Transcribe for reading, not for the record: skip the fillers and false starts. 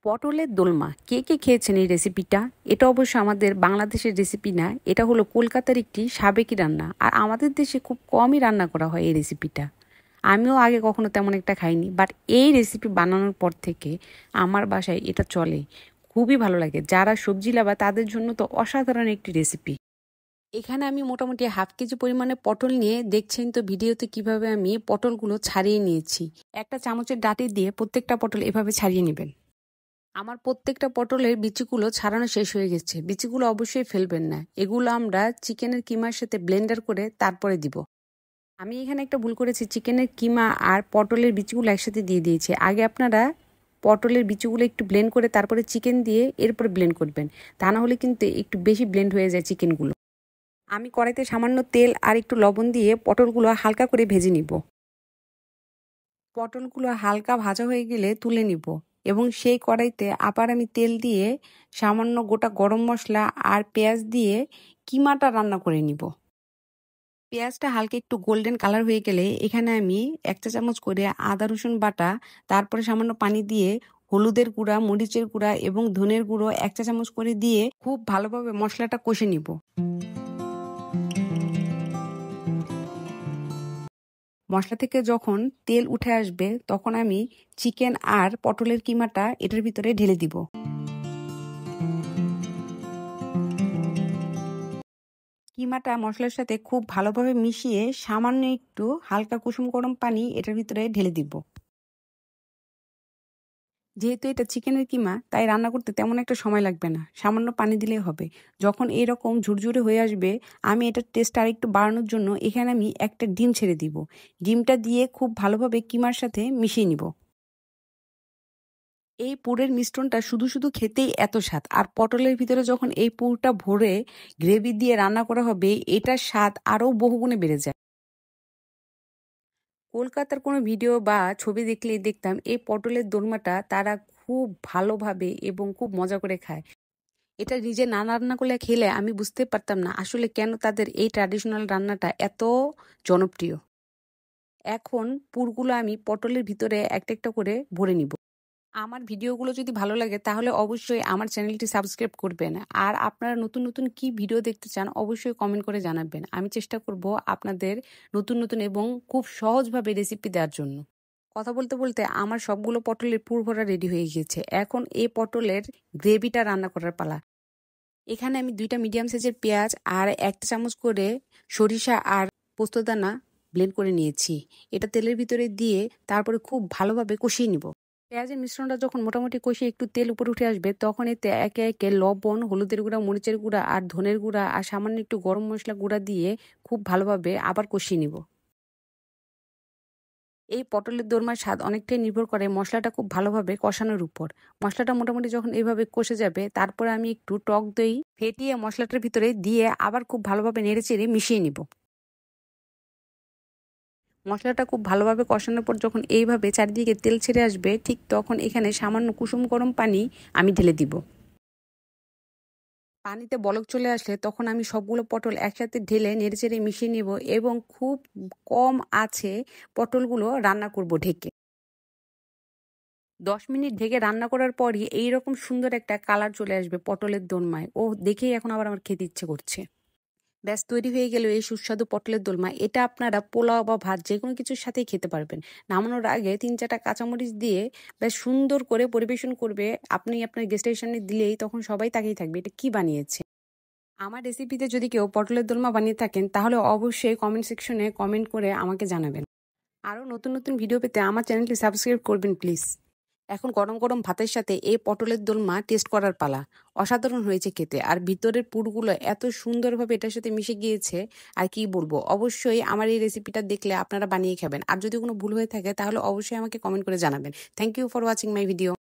পটলের দোলমা কে কে খেয়েছেন এই রেসিপিটা? এটা অবশ্য আমাদের বাংলাদেশের রেসিপি না, এটা হলো কলকাতার একটি সাবেকি রান্না। আর আমাদের দেশে খুব কমই রান্না করা হয় এই রেসিপিটা। আমিও আগে কখনো তেমন একটা খাইনি, বাট এই রেসিপি বানানোর পর থেকে আমার বাসায় এটা চলে, খুবই ভালো লাগে। যারা সবজি লাভার তাদের জন্য তো অসাধারণ একটি রেসিপি। এখানে আমি মোটামুটি হাফ কেজি পরিমাণে পটল নিয়ে, দেখছেন তো ভিডিওতে কিভাবে আমি পটলগুলো ছাড়িয়ে নিয়েছি। একটা চামচের ডাঁটি দিয়ে প্রত্যেকটা পটল এভাবে ছাড়িয়ে নেবেন। আমার প্রত্যেকটা পটলের বিচিগুলো ছাড়ানো শেষ হয়ে গেছে। বিচিগুলো অবশ্যই ফেলবেন না, এগুলো আমরা চিকেনের কিমার সাথে ব্লেন্ডার করে তারপরে দিব। আমি এখানে একটা ভুল করেছি, চিকেনের কিমা আর পটলের বিচিগুলো একসাথে দিয়ে দিয়েছি। আগে আপনারা পটলের বিচিগুলো একটু ব্লেন্ড করে তারপরে চিকেন দিয়ে এরপরে ব্লেন্ড করবেন, তা না হলে কিন্তু একটু বেশি ব্লেন্ড হয়ে যায় চিকেনগুলো। আমি কড়াইতে সামান্য তেল আর একটু লবণ দিয়ে পটলগুলো হালকা করে ভেজে নিব। পটলগুলো হালকা ভাজা হয়ে গেলে তুলে নিব এবং সেই কড়াইতে আবার আমি তেল দিয়ে সামান্য গোটা গরম মশলা আর পেঁয়াজ দিয়ে কিমাটা রান্না করে নিব। পেঁয়াজটা হালকা একটু গোল্ডেন কালার হয়ে গেলে এখানে আমি 1 চা চামচ করে আদা রসুন বাটা, তারপরে সামান্য পানি দিয়ে হলুদের গুঁড়া, মরিচের গুঁড়া এবং ধনের গুঁড়ো 1 চা চামচ করে দিয়ে খুব ভালোভাবে মশলাটা কষে নিব। মশলা থেকে যখন তেল উঠে আসবে তখন আমি চিকেন আর পটলের কিমাটা এটার ভিতরে ঢেলে দিব। কিমাটা মশলার সাথে খুব ভালোভাবে মিশিয়ে সামান্য একটু হালকা কুসুম গরম পানি এটার ভিতরে ঢেলে দিব। যেহেতু এটা চিকেনের কিমা, তাই রান্না করতে তেমন একটা সময় লাগবে না, সামান্য পানি দিলেই হবে। যখন এরকম ঝুরঝুরে হয়ে আসবে, আমি এটার টেস্ট আর একটু বাড়ানোর জন্য এখানে আমি একটা ডিম ছেড়ে দিব। ডিমটা দিয়ে খুব ভালোভাবে কিমার সাথে মিশিয়ে নিব। এই পুরের মিশ্রণটা শুধু শুধু খেতেই এত স্বাদ, আর পটলের ভিতরে যখন এই পুরটা ভরে গ্রেভি দিয়ে রান্না করা হবে, এটার স্বাদ আরও বহুগুণে বেড়ে যায়। কলকাতার কোনো ভিডিও বা ছবি দেখলেই দেখতাম এই পটলের দোরমাটা তারা খুব ভালোভাবে এবং খুব মজা করে খায়। এটা নিজে না রান্না করলে খেলে আমি বুঝতে পারতাম না আসলে কেন তাদের এই ট্র্যাডিশনাল রান্নাটা এত জনপ্রিয়। এখন পুরগুলো আমি পটলের ভিতরে একটা একটা করে ভরে নিব। আমার ভিডিওগুলো যদি ভালো লাগে তাহলে অবশ্যই আমার চ্যানেলটি সাবস্ক্রাইব করবেন। আর আপনারা নতুন নতুন কি ভিডিও দেখতে চান অবশ্যই কমেন্ট করে জানাবেন। আমি চেষ্টা করব আপনাদের নতুন নতুন এবং খুব সহজভাবে রেসিপি দেওয়ার জন্য। কথা বলতে বলতে আমার সবগুলো পটলের পুর ভরা রেডি হয়ে গিয়েছে। এখন এই পটলের গ্রেভিটা রান্না করার পালা। এখানে আমি 2টা মিডিয়াম সাইজের পেঁয়াজ আর 1 চামচ করে সরিষা আর পোস্তদানা ব্লেন্ড করে নিয়েছি। এটা তেলের ভিতরে দিয়ে তারপরে খুব ভালোভাবে কষিয়ে নিব। পেঁয়াজের মিশ্রণটা যখন মোটামুটি কষিয়ে একটু তেল উপরে উঠে আসবে, তখন এতে একে একে লবণ, হলুদের গুঁড়া, মরিচের গুঁড়া আর ধনের গুঁড়া আর সামান্য একটু গরম মশলা গুঁড়া দিয়ে খুব ভালোভাবে আবার কষিয়ে নিব। এই পটলের দোরমার স্বাদ অনেকটাই নির্ভর করে মশলাটা খুব ভালোভাবে কষানোর উপর। মশলাটা মোটামুটি যখন এইভাবে কষে যাবে, তারপরে আমি একটু টক দই ফেটিয়ে মশলাটার ভিতরে দিয়ে আবার খুব ভালোভাবে নেড়েচেড়ে মিশিয়ে নিব। মশলাটা খুব ভালোভাবে কষানোর পর যখন এইভাবে চারিদিকে তেল ছেড়ে আসবে, ঠিক তখন এখানে সামান্য কুসুম গরম পানি আমি ঢেলে দিব। পানিতে বলক চলে আসলে তখন আমি সবগুলো পটল একসাথে ঢেলে নেড়েচেড়ে মিশিয়ে নিব এবং খুব কম আছে পটলগুলো রান্না করব ঢেকে। 10 মিনিট ঢেকে রান্না করার পরই এইরকম সুন্দর একটা কালার চলে আসবে পটলের দোলমায়। ও দেখেই এখন আবার আমার খেতে ইচ্ছে করছে। ব্যাস তৈরি হয়ে গেল এই সুস্বাদু পটলের দোলমা। এটা আপনারা পোলাও বা ভাত যেকোনো কিছুর সাথেই খেতে পারবেন। নামানোর আগে 3-4টা কাঁচামরিচ দিয়ে বেশ সুন্দর করে পরিবেশন করবে। আপনি আপনার গেস্টের সামনে দিলেই তখন সবাই তাকিয়ে থাকবে এটা কি বানিয়েছে। আমার রেসিপিতে যদি কেউ পটলের দোলমা বানিয়ে থাকেন তাহলে অবশ্যই কমেন্ট সেকশনে কমেন্ট করে আমাকে জানাবেন। আরও নতুন নতুন ভিডিও পেতে আমার চ্যানেলটি সাবস্ক্রাইব করবেন প্লিজ। এখন গরম গরম ভাতের সাথে এই পটলের দোলমা টেস্ট করার পালা। অসাধারণ হয়েছে খেতে, আর ভিতরের পুরগুলো এত সুন্দরভাবে এটার সাথে মিশে গিয়েছে আর কি বলবো। অবশ্যই আমার এই রেসিপিটা দেখলে আপনারা বানিয়ে খাবেন, আর যদি কোনো ভুল হয়ে থাকে তাহলে অবশ্যই আমাকে কমেন্ট করে জানাবেন। Thank you for watching my video.